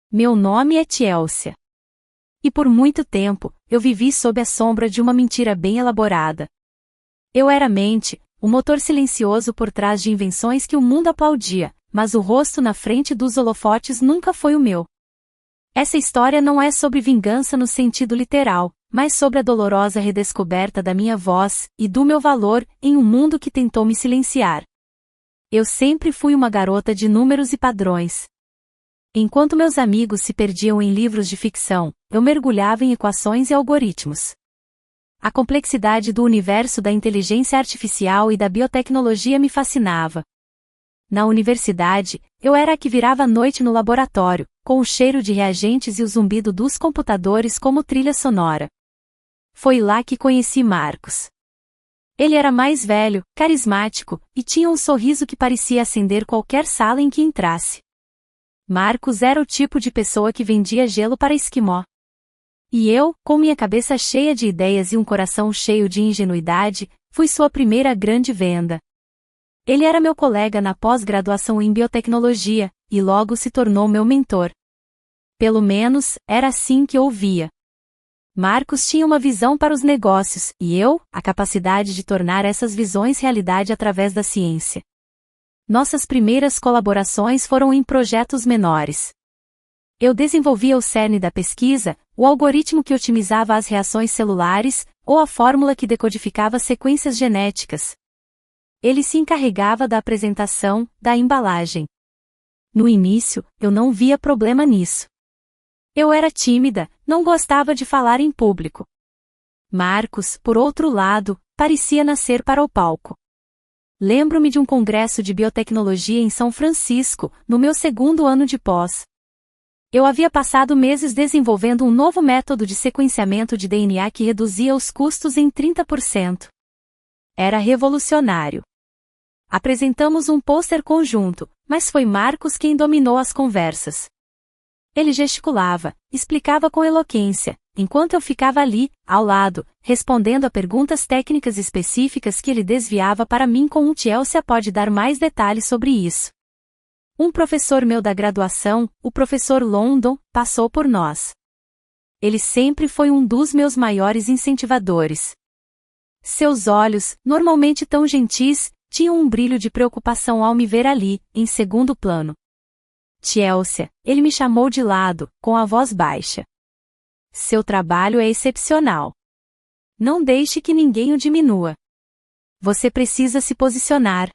Meu nome é Chelsea. E por muito tempo, eu vivi sob a sombra de uma mentira bem elaborada. Eu era a mente, o motor silencioso por trás de invenções que o mundo aplaudia, mas o rosto na frente dos holofotes nunca foi o meu. Essa história não é sobre vingança no sentido literal, mas sobre a dolorosa redescoberta da minha voz e do meu valor em um mundo que tentou me silenciar. Eu sempre fui uma garota de números e padrões. Enquanto meus amigos se perdiam em livros de ficção, eu mergulhava em equações e algoritmos. A complexidade do universo da inteligência artificial e da biotecnologia me fascinava. Na universidade, eu era a que virava a noite no laboratório, com o cheiro de reagentes e o zumbido dos computadores como trilha sonora. Foi lá que conheci Marcos. Ele era mais velho, carismático, e tinha um sorriso que parecia acender qualquer sala em que entrasse. Marcos era o tipo de pessoa que vendia gelo para esquimó. E eu, com minha cabeça cheia de ideias e um coração cheio de ingenuidade, fui sua primeira grande venda. Ele era meu colega na pós-graduação em biotecnologia, e logo se tornou meu mentor. Pelo menos, era assim que eu via. Marcos tinha uma visão para os negócios, e eu, a capacidade de tornar essas visões realidade através da ciência. Nossas primeiras colaborações foram em projetos menores. Eu desenvolvia o cerne da pesquisa, o algoritmo que otimizava as reações celulares, ou a fórmula que decodificava sequências genéticas. Ele se encarregava da apresentação, da embalagem. No início, eu não via problema nisso. Eu era tímida, não gostava de falar em público. Marcos, por outro lado, parecia nascer para o palco. Lembro-me de um congresso de biotecnologia em São Francisco, no meu segundo ano de pós. Eu havia passado meses desenvolvendo um novo método de sequenciamento de DNA que reduzia os custos em 30%. Era revolucionário. Apresentamos um pôster conjunto, mas foi Marcos quem dominou as conversas. Ele gesticulava, explicava com eloquência, enquanto eu ficava ali, ao lado, respondendo a perguntas técnicas específicas que ele desviava para mim com Chelsea pode dar mais detalhes sobre isso. Um professor meu da graduação, o professor London, passou por nós. Ele sempre foi um dos meus maiores incentivadores. Seus olhos, normalmente tão gentis, tinham um brilho de preocupação ao me ver ali, em segundo plano. Chelsea, ele me chamou de lado, com a voz baixa. Seu trabalho é excepcional. Não deixe que ninguém o diminua. Você precisa se posicionar.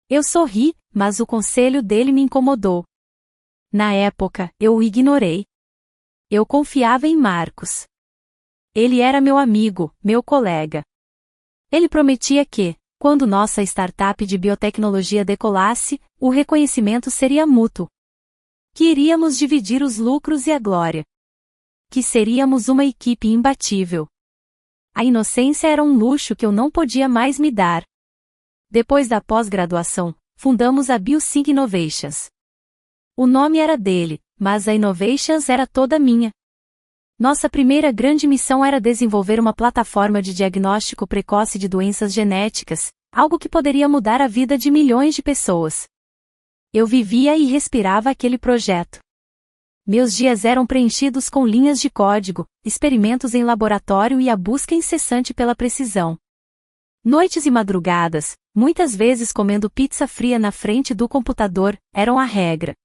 Eu sorri, mas o conselho dele me incomodou. Na época, eu o ignorei. Eu confiava em Marcos. Ele era meu amigo, meu colega. Ele prometia que, quando nossa startup de biotecnologia decolasse, o reconhecimento seria mútuo. Que iríamos dividir os lucros e a glória. Que seríamos uma equipe imbatível. A inocência era um luxo que eu não podia mais me dar. Depois da pós-graduação, fundamos a BioSync Innovations. O nome era dele, mas a Innovations era toda minha. Nossa primeira grande missão era desenvolver uma plataforma de diagnóstico precoce de doenças genéticas, algo que poderia mudar a vida de milhões de pessoas. Eu vivia e respirava aquele projeto. Meus dias eram preenchidos com linhas de código, experimentos em laboratório e a busca incessante pela precisão. Noites e madrugadas, muitas vezes comendo pizza fria na frente do computador, eram a regra.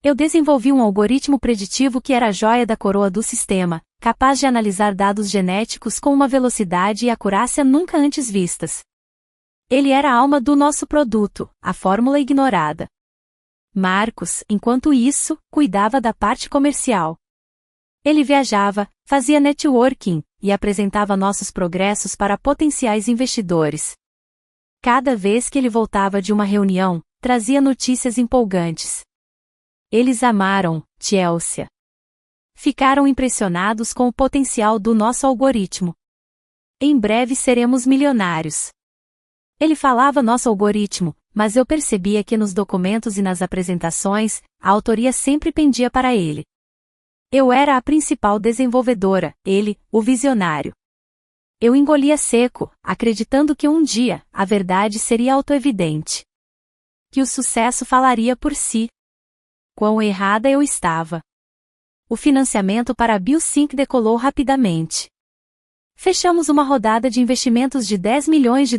Eu desenvolvi um algoritmo preditivo que era a joia da coroa do sistema, capaz de analisar dados genéticos com uma velocidade e acurácia nunca antes vistas. Ele era a alma do nosso produto, a fórmula ignorada. Marcos, enquanto isso, cuidava da parte comercial. Ele viajava, fazia networking, e apresentava nossos progressos para potenciais investidores. Cada vez que ele voltava de uma reunião, trazia notícias empolgantes. Eles amaram Chelsea. Ficaram impressionados com o potencial do nosso algoritmo. Em breve seremos milionários. Ele falava nosso algoritmo, mas eu percebia que nos documentos e nas apresentações, a autoria sempre pendia para ele. Eu era a principal desenvolvedora, ele, o visionário. Eu engolia seco, acreditando que um dia, a verdade seria autoevidente. Que o sucesso falaria por si. Quão errada eu estava. o financiamento para a BioSync decolou rapidamente. Fechamos uma rodada de investimentos de US$ 10 milhões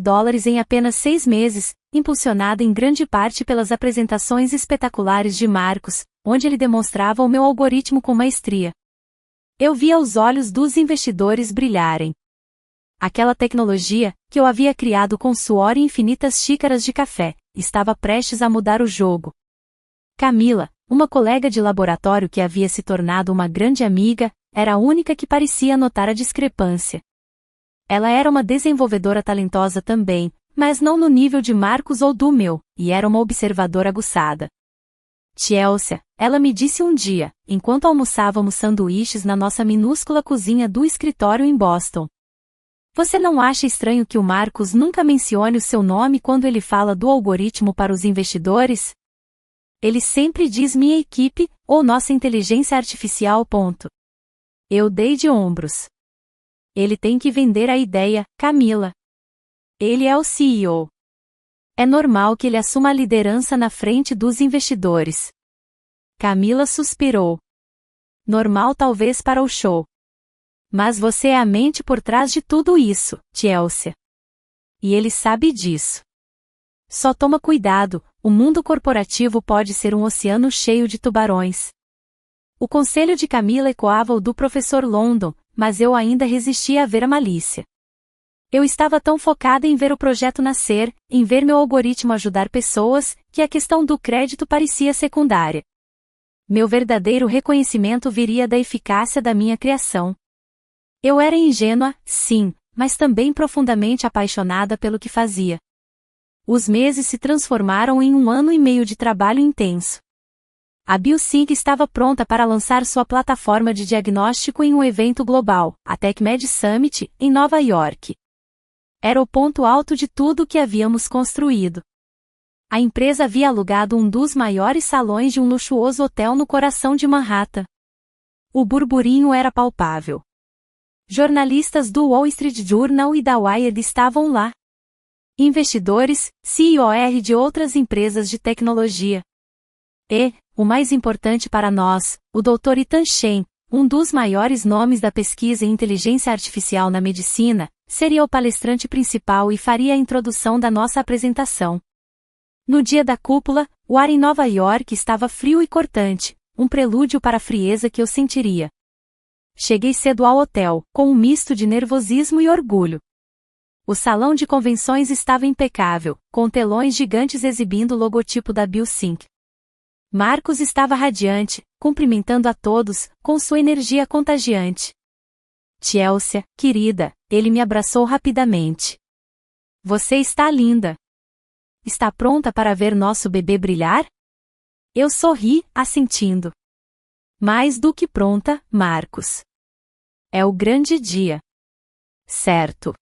em apenas 6 meses, impulsionada em grande parte pelas apresentações espetaculares de Marcos, onde ele demonstrava o meu algoritmo com maestria. Eu via os olhos dos investidores brilharem. Aquela tecnologia, que eu havia criado com suor e infinitas xícaras de café, estava prestes a mudar o jogo. Camila, uma colega de laboratório que havia se tornado uma grande amiga, era a única que parecia notar a discrepância. Ela era uma desenvolvedora talentosa também, mas não no nível de Marcos ou do meu, e era uma observadora aguçada. Chelsea, ela me disse um dia, enquanto almoçávamos sanduíches na nossa minúscula cozinha do escritório em Boston. Você não acha estranho que o Marcos nunca mencione o seu nome quando ele fala do algoritmo para os investidores? Ele sempre diz minha equipe, ou nossa inteligência artificial. Eu dei de ombros. Ele tem que vender a ideia, Camila. Ele é o CEO. É normal que ele assuma a liderança na frente dos investidores. Camila suspirou. Normal talvez para o show. Mas você é a mente por trás de tudo isso, Chelsea. E ele sabe disso. Só toma cuidado, o mundo corporativo pode ser um oceano cheio de tubarões. O conselho de Camila ecoava o do professor London, mas eu ainda resistia a ver a malícia. Eu estava tão focada em ver o projeto nascer, em ver meu algoritmo ajudar pessoas, que a questão do crédito parecia secundária. Meu verdadeiro reconhecimento viria da eficácia da minha criação. Eu era ingênua, sim, mas também profundamente apaixonada pelo que fazia. Os meses se transformaram em 1 ano e meio de trabalho intenso. A BioSync estava pronta para lançar sua plataforma de diagnóstico em um evento global, a TechMed Summit, em Nova York. Era o ponto alto de tudo o que havíamos construído. A empresa havia alugado um dos maiores salões de um luxuoso hotel no coração de Manhattan. O burburinho era palpável. Jornalistas do Wall Street Journal e da Wired estavam lá. Investidores, CEOs de outras empresas de tecnologia. E, o mais importante para nós, o Dr. Ethan Shen, um dos maiores nomes da pesquisa em inteligência artificial na medicina, seria o palestrante principal e faria a introdução da nossa apresentação. No dia da cúpula, o ar em Nova York estava frio e cortante, um prelúdio para a frieza que eu sentiria. Cheguei cedo ao hotel, com um misto de nervosismo e orgulho. O salão de convenções estava impecável, com telões gigantes exibindo o logotipo da BioSync. Marcos estava radiante, cumprimentando a todos, com sua energia contagiante. Chelsea, querida, ele me abraçou rapidamente. Você está linda. Está pronta para ver nosso bebê brilhar? Eu sorri, assentindo. Mais do que pronta, Marcos. É o grande dia. Certo.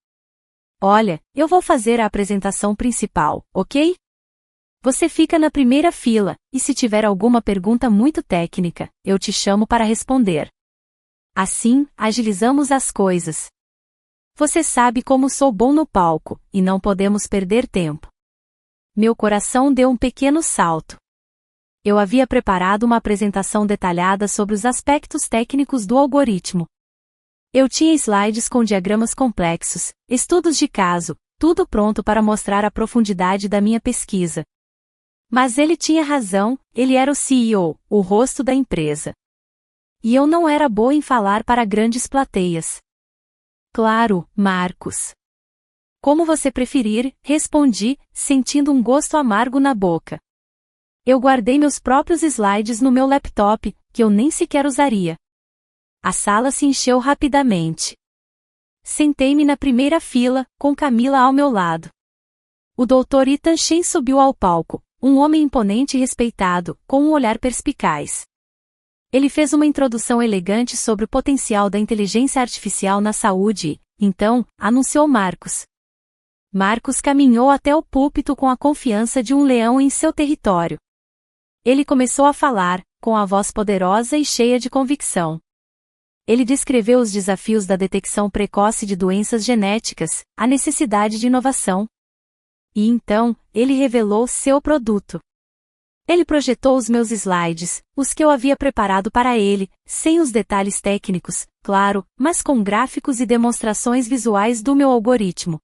Olha, eu vou fazer a apresentação principal, ok? Você fica na primeira fila, e se tiver alguma pergunta muito técnica, eu te chamo para responder. Assim, agilizamos as coisas. Você sabe como sou bom no palco, e não podemos perder tempo. Meu coração deu um pequeno salto. Eu havia preparado uma apresentação detalhada sobre os aspectos técnicos do algoritmo. Eu tinha slides com diagramas complexos, estudos de caso, tudo pronto para mostrar a profundidade da minha pesquisa. Mas ele tinha razão, ele era o CEO, o rosto da empresa. E eu não era boa em falar para grandes plateias. Claro, Marcos. Como você preferir, respondi, sentindo um gosto amargo na boca. Eu guardei meus próprios slides no meu laptop, que eu nem sequer usaria. A sala se encheu rapidamente. Sentei-me na primeira fila, com Camila ao meu lado. O Dr. Ethan Shen subiu ao palco, um homem imponente e respeitado, com um olhar perspicaz. Ele fez uma introdução elegante sobre o potencial da inteligência artificial na saúde e, então, anunciou Marcos. Marcos caminhou até o púlpito com a confiança de um leão em seu território. Ele começou a falar, com a voz poderosa e cheia de convicção. Ele descreveu os desafios da detecção precoce de doenças genéticas, a necessidade de inovação. E então, ele revelou seu produto. Ele projetou os meus slides, os que eu havia preparado para ele, sem os detalhes técnicos, claro, mas com gráficos e demonstrações visuais do meu algoritmo.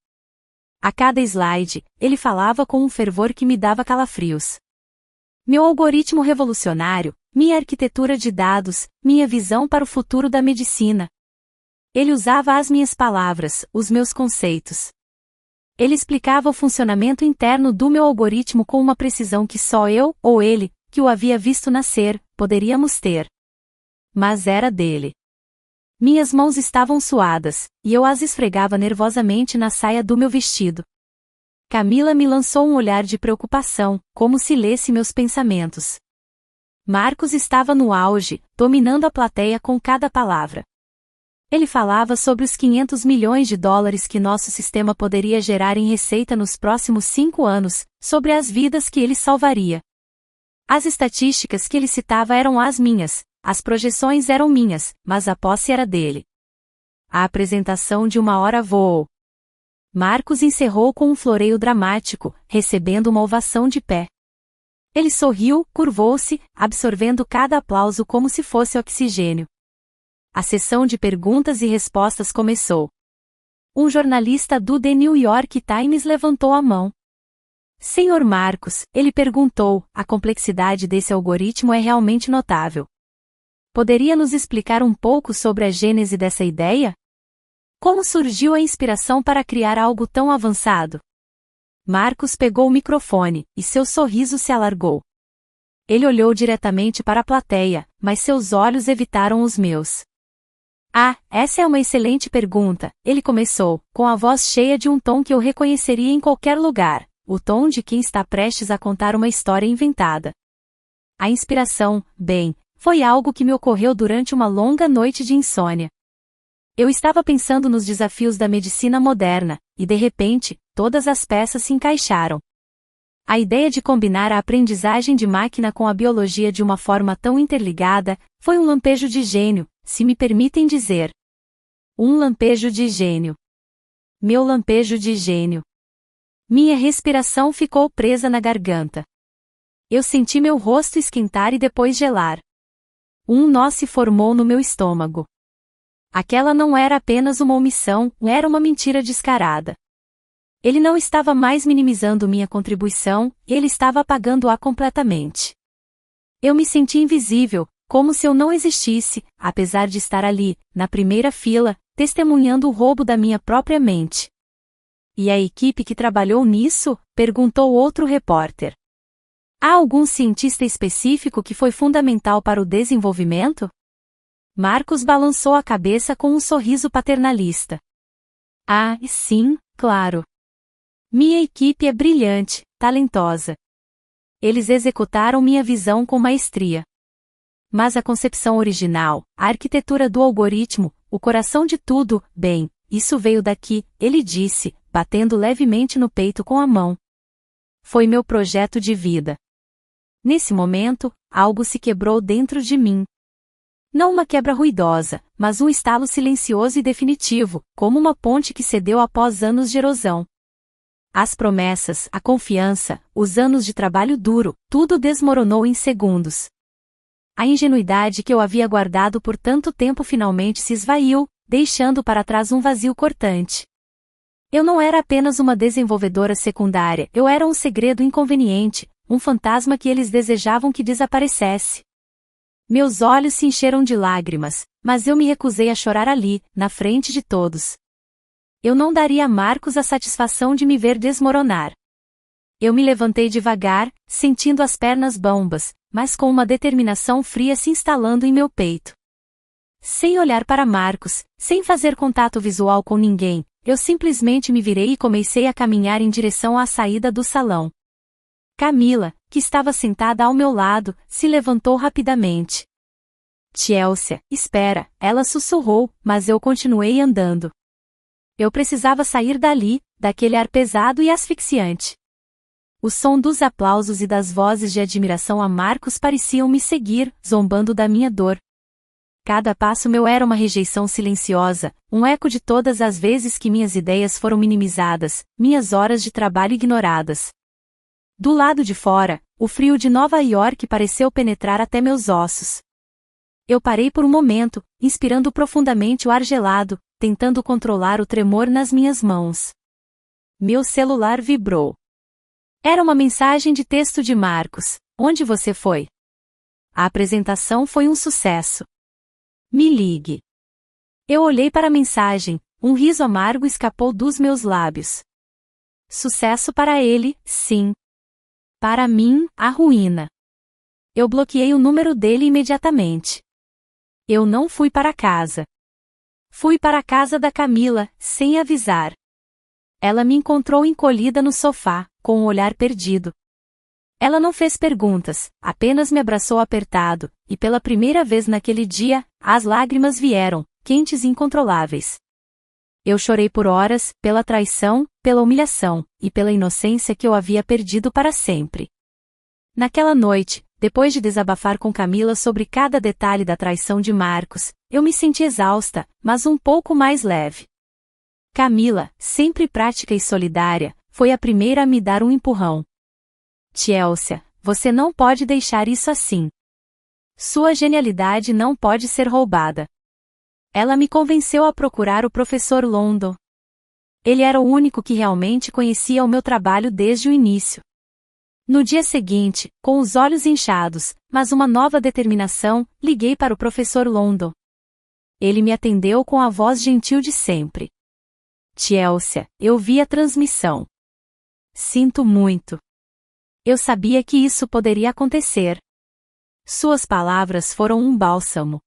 A cada slide, ele falava com um fervor que me dava calafrios. Meu algoritmo revolucionário, minha arquitetura de dados, minha visão para o futuro da medicina. Ele usava as minhas palavras, os meus conceitos. Ele explicava o funcionamento interno do meu algoritmo com uma precisão que só eu, ou ele, que o havia visto nascer, poderíamos ter. Mas era dele. Minhas mãos estavam suadas, e eu as esfregava nervosamente na saia do meu vestido. Camila me lançou um olhar de preocupação, como se lesse meus pensamentos. Marcos estava no auge, dominando a plateia com cada palavra. Ele falava sobre os 500 milhões de dólares que nosso sistema poderia gerar em receita nos próximos 5 anos, sobre as vidas que ele salvaria. As estatísticas que ele citava eram as minhas, as projeções eram minhas, mas a posse era dele. A apresentação de 1 hora voou. Marcos encerrou com um floreio dramático, recebendo uma ovação de pé. Ele sorriu, curvou-se, absorvendo cada aplauso como se fosse oxigênio. A sessão de perguntas e respostas começou. Um jornalista do The New York Times levantou a mão. Senhor Marcos, ele perguntou, a complexidade desse algoritmo é realmente notável. Poderia nos explicar um pouco sobre a gênese dessa ideia? Como surgiu a inspiração para criar algo tão avançado? Marcos pegou o microfone, e seu sorriso se alargou. Ele olhou diretamente para a plateia, mas seus olhos evitaram os meus. Ah, essa é uma excelente pergunta, ele começou, com a voz cheia de um tom que eu reconheceria em qualquer lugar, o tom de quem está prestes a contar uma história inventada. A inspiração, bem, foi algo que me ocorreu durante uma longa noite de insônia. Eu estava pensando nos desafios da medicina moderna, e de repente, todas as peças se encaixaram. A ideia de combinar a aprendizagem de máquina com a biologia de uma forma tão interligada, foi um lampejo de gênio, se me permitem dizer. Um lampejo de gênio. Meu lampejo de gênio. Minha respiração ficou presa na garganta. Eu senti meu rosto esquentar e depois gelar. Um nó se formou no meu estômago. Aquela não era apenas uma omissão, era uma mentira descarada. Ele não estava mais minimizando minha contribuição, ele estava apagando-a completamente. Eu me senti invisível, como se eu não existisse, apesar de estar ali, na primeira fila, testemunhando o roubo da minha própria mente. E a equipe que trabalhou nisso? Perguntou outro repórter. Há algum cientista específico que foi fundamental para o desenvolvimento? Marcos balançou a cabeça com um sorriso paternalista. Ah, sim, claro. Minha equipe é brilhante, talentosa. Eles executaram minha visão com maestria. Mas a concepção original, a arquitetura do algoritmo, o coração de tudo, bem, isso veio daqui, ele disse, batendo levemente no peito com a mão. Foi meu projeto de vida. Nesse momento, algo se quebrou dentro de mim. Não uma quebra ruidosa, mas um estalo silencioso e definitivo, como uma ponte que cedeu após anos de erosão. As promessas, a confiança, os anos de trabalho duro, tudo desmoronou em segundos. A ingenuidade que eu havia guardado por tanto tempo finalmente se esvaiu, deixando para trás um vazio cortante. Eu não era apenas uma desenvolvedora secundária, eu era um segredo inconveniente, um fantasma que eles desejavam que desaparecesse. Meus olhos se encheram de lágrimas, mas eu me recusei a chorar ali, na frente de todos. Eu não daria a Marcos a satisfação de me ver desmoronar. Eu me levantei devagar, sentindo as pernas bambas, mas com uma determinação fria se instalando em meu peito. Sem olhar para Marcos, sem fazer contato visual com ninguém, eu simplesmente me virei e comecei a caminhar em direção à saída do salão. Camila, que estava sentada ao meu lado, se levantou rapidamente. Chelsea, espera, ela sussurrou, mas eu continuei andando. Eu precisava sair dali, daquele ar pesado e asfixiante. O som dos aplausos e das vozes de admiração a Marcos pareciam me seguir, zombando da minha dor. Cada passo meu era uma rejeição silenciosa, um eco de todas as vezes que minhas ideias foram minimizadas, minhas horas de trabalho ignoradas. Do lado de fora, O frio de Nova York pareceu penetrar até meus ossos. Eu parei por um momento, inspirando profundamente o ar gelado, tentando controlar o tremor nas minhas mãos. Meu celular vibrou. Era uma mensagem de texto de Marcos. Onde você foi? A apresentação foi um sucesso. Me ligue. Eu olhei para a mensagem, um riso amargo escapou dos meus lábios. Sucesso para ele, sim. Para mim, a ruína. Eu bloqueei o número dele imediatamente. Eu não fui para casa. Fui para a casa da Camila, sem avisar. Ela me encontrou encolhida no sofá, com um olhar perdido. Ela não fez perguntas, apenas me abraçou apertado, e pela primeira vez naquele dia, as lágrimas vieram, quentes e incontroláveis. Eu chorei por horas, pela traição, pela humilhação, e pela inocência que eu havia perdido para sempre. Naquela noite, depois de desabafar com Camila sobre cada detalhe da traição de Marcos, eu me senti exausta, mas um pouco mais leve. Camila, sempre prática e solidária, foi a primeira a me dar um empurrão. Chelsea, você não pode deixar isso assim. Sua genialidade não pode ser roubada. Ela me convenceu a procurar o professor London. Ele era o único que realmente conhecia o meu trabalho desde o início. No dia seguinte, com os olhos inchados, mas uma nova determinação, liguei para o professor London. Ele me atendeu com a voz gentil de sempre. Chelsea, eu vi a transmissão. Sinto muito. Eu sabia que isso poderia acontecer. Suas palavras foram um bálsamo.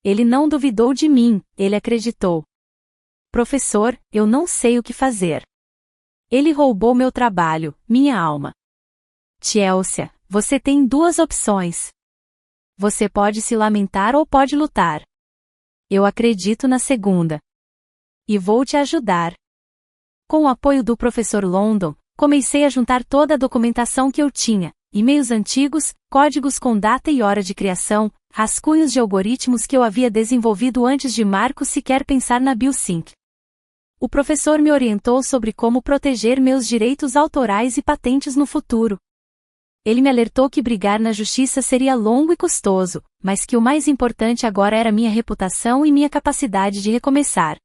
Ele não duvidou de mim, ele acreditou. Professor, eu não sei o que fazer. Ele roubou meu trabalho, minha alma. Chelsea, você tem duas opções. Você pode se lamentar ou pode lutar. Eu acredito na segunda. E vou te ajudar. Com o apoio do professor London, comecei a juntar toda a documentação que eu tinha, e-mails antigos, códigos com data e hora de criação, rascunhos de algoritmos que eu havia desenvolvido antes de Marcos sequer pensar na BioSync. O professor me orientou sobre como proteger meus direitos autorais e patentes no futuro. Ele me alertou que brigar na justiça seria longo e custoso, mas que o mais importante agora era minha reputação e minha capacidade de recomeçar.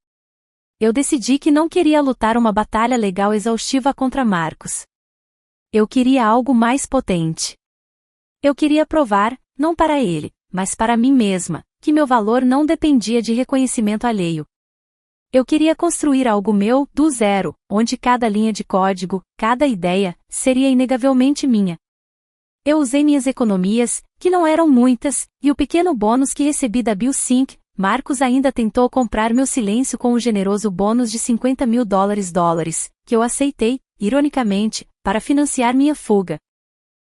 Eu decidi que não queria lutar uma batalha legal exaustiva contra Marcos. Eu queria algo mais potente. Eu queria provar, não para ele, mas para mim mesma, que meu valor não dependia de reconhecimento alheio. Eu queria construir algo meu, do zero, onde cada linha de código, cada ideia, seria inegavelmente minha. Eu usei minhas economias, que não eram muitas, e o pequeno bônus que recebi da BioSync. Marcos ainda tentou comprar meu silêncio com o generoso bônus de $50 mil, que eu aceitei, ironicamente, para financiar minha fuga.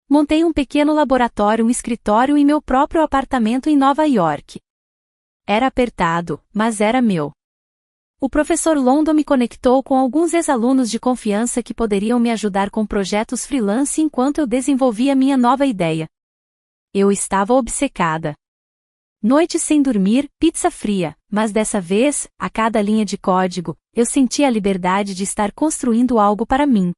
Montei um pequeno laboratório, um escritório e meu próprio apartamento em Nova York. Era apertado, mas era meu. O professor London me conectou com alguns ex-alunos de confiança que poderiam me ajudar com projetos freelance enquanto eu desenvolvia minha nova ideia. Eu estava obcecada. Noites sem dormir, pizza fria, mas dessa vez, a cada linha de código, eu sentia a liberdade de estar construindo algo para mim.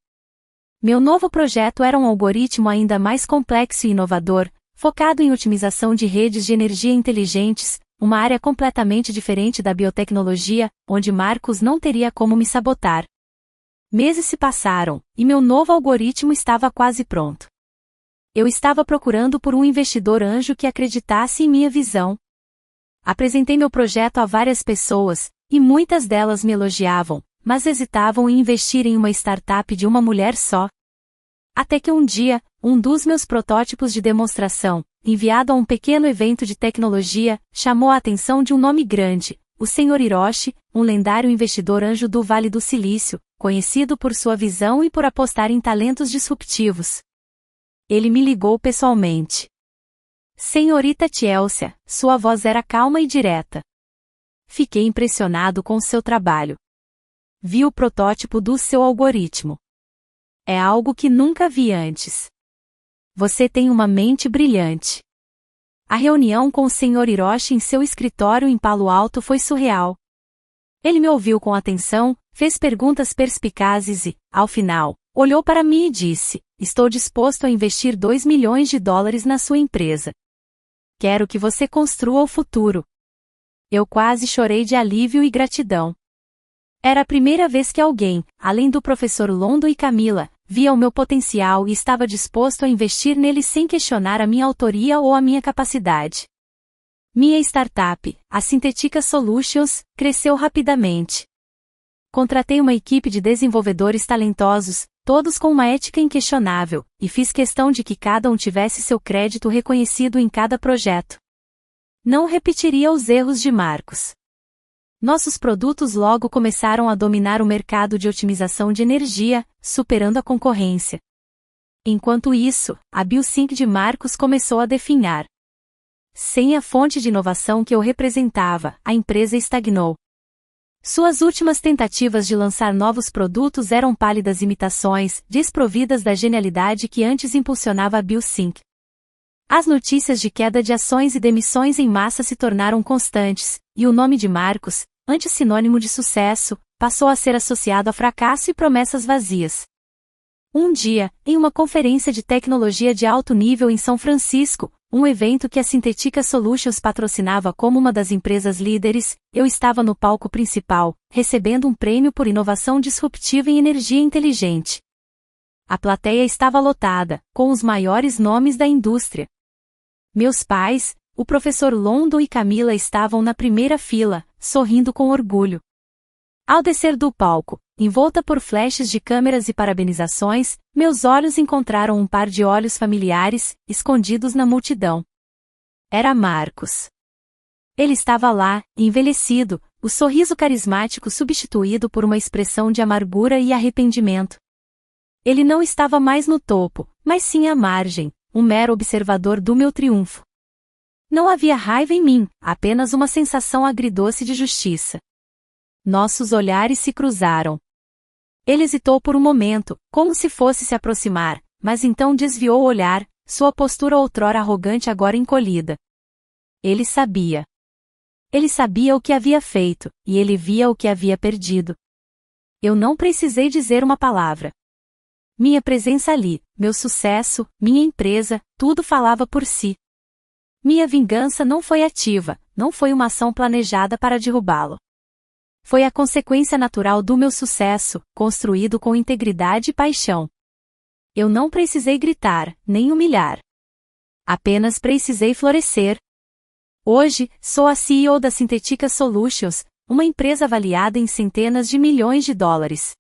Meu novo projeto era um algoritmo ainda mais complexo e inovador, focado em otimização de redes de energia inteligentes, uma área completamente diferente da biotecnologia, onde Marcos não teria como me sabotar. Meses se passaram, e meu novo algoritmo estava quase pronto. Eu estava procurando por um investidor anjo que acreditasse em minha visão. Apresentei meu projeto a várias pessoas, e muitas delas me elogiavam, mas hesitavam em investir em uma startup de uma mulher só. Até que um dia, um dos meus protótipos de demonstração, enviado a um pequeno evento de tecnologia, chamou a atenção de um nome grande, o Sr. Hiroshi, um lendário investidor anjo do Vale do Silício, conhecido por sua visão e por apostar em talentos disruptivos. Ele me ligou pessoalmente. Senhorita Chelsea, sua voz era calma e direta. Fiquei impressionado com seu trabalho. Vi o protótipo do seu algoritmo. É algo que nunca vi antes. Você tem uma mente brilhante. A reunião com o Sr. Hiroshi em seu escritório em Palo Alto foi surreal. Ele me ouviu com atenção, fez perguntas perspicazes e, ao final, olhou para mim e disse: estou disposto a investir US$ 2 milhões na sua empresa. Quero que você construa o futuro. Eu quase chorei de alívio e gratidão. Era a primeira vez que alguém, além do professor Londo e Camila, via o meu potencial e estava disposto a investir nele sem questionar a minha autoria ou a minha capacidade. Minha startup, a Synthetica Solutions, cresceu rapidamente. Contratei uma equipe de desenvolvedores talentosos, todos com uma ética inquestionável, e fiz questão de que cada um tivesse seu crédito reconhecido em cada projeto. Não repetiria os erros de Marcos. Nossos produtos logo começaram a dominar o mercado de otimização de energia, superando a concorrência. Enquanto isso, a BioSync de Marcos começou a definhar. Sem a fonte de inovação que eu representava, a empresa estagnou. Suas últimas tentativas de lançar novos produtos eram pálidas imitações, desprovidas da genialidade que antes impulsionava a BioSync. As notícias de queda de ações e demissões em massa se tornaram constantes, e o nome de Marcos, antes sinônimo de sucesso, passou a ser associado a fracasso e promessas vazias. Um dia, em uma conferência de tecnologia de alto nível em São Francisco, um evento que a Synthetica Solutions patrocinava como uma das empresas líderes, eu estava no palco principal, recebendo um prêmio por inovação disruptiva em energia inteligente. A plateia estava lotada, com os maiores nomes da indústria. Meus pais, o professor Londo e Camila estavam na primeira fila, sorrindo com orgulho. Ao descer do palco, envolta por flashes de câmeras e parabenizações, meus olhos encontraram um par de olhos familiares, escondidos na multidão. Era Marcos. Ele estava lá, envelhecido, o sorriso carismático substituído por uma expressão de amargura e arrependimento. Ele não estava mais no topo, mas sim à margem, um mero observador do meu triunfo. Não havia raiva em mim, apenas uma sensação agridoce de justiça. Nossos olhares se cruzaram. Ele hesitou por um momento, como se fosse se aproximar, mas então desviou o olhar, sua postura outrora arrogante agora encolhida. Ele sabia. Ele sabia o que havia feito, e ele via o que havia perdido. Eu não precisei dizer uma palavra. Minha presença ali, meu sucesso, minha empresa, tudo falava por si. Minha vingança não foi ativa, não foi uma ação planejada para derrubá-lo. Foi a consequência natural do meu sucesso, construído com integridade e paixão. Eu não precisei gritar, nem humilhar. Apenas precisei florescer. Hoje, sou a CEO da Synthetica Solutions, uma empresa avaliada em centenas de milhões de dólares.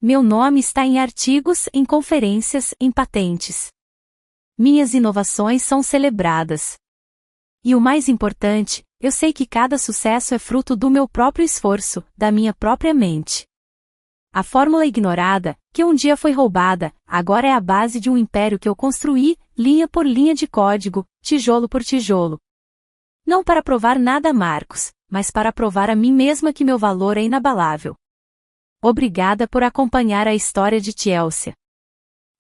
Meu nome está em artigos, em conferências, em patentes. Minhas inovações são celebradas. E o mais importante, eu sei que cada sucesso é fruto do meu próprio esforço, da minha própria mente. A fórmula ignorada, que um dia foi roubada, agora é a base de um império que eu construí, linha por linha de código, tijolo por tijolo. Não para provar nada a Marcos, mas para provar a mim mesma que meu valor é inabalável. Obrigada por acompanhar a história de Chelsea.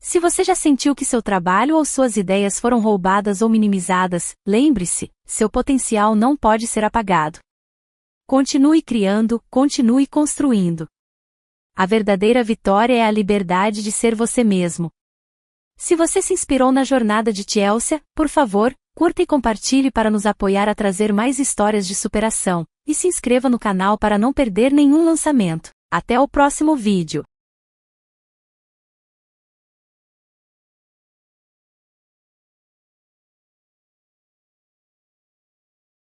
Se você já sentiu que seu trabalho ou suas ideias foram roubadas ou minimizadas, lembre-se, seu potencial não pode ser apagado. Continue criando, continue construindo. A verdadeira vitória é a liberdade de ser você mesmo. Se você se inspirou na jornada de Chelsea, por favor, curta e compartilhe para nos apoiar a trazer mais histórias de superação, e se inscreva no canal para não perder nenhum lançamento. Até o próximo vídeo.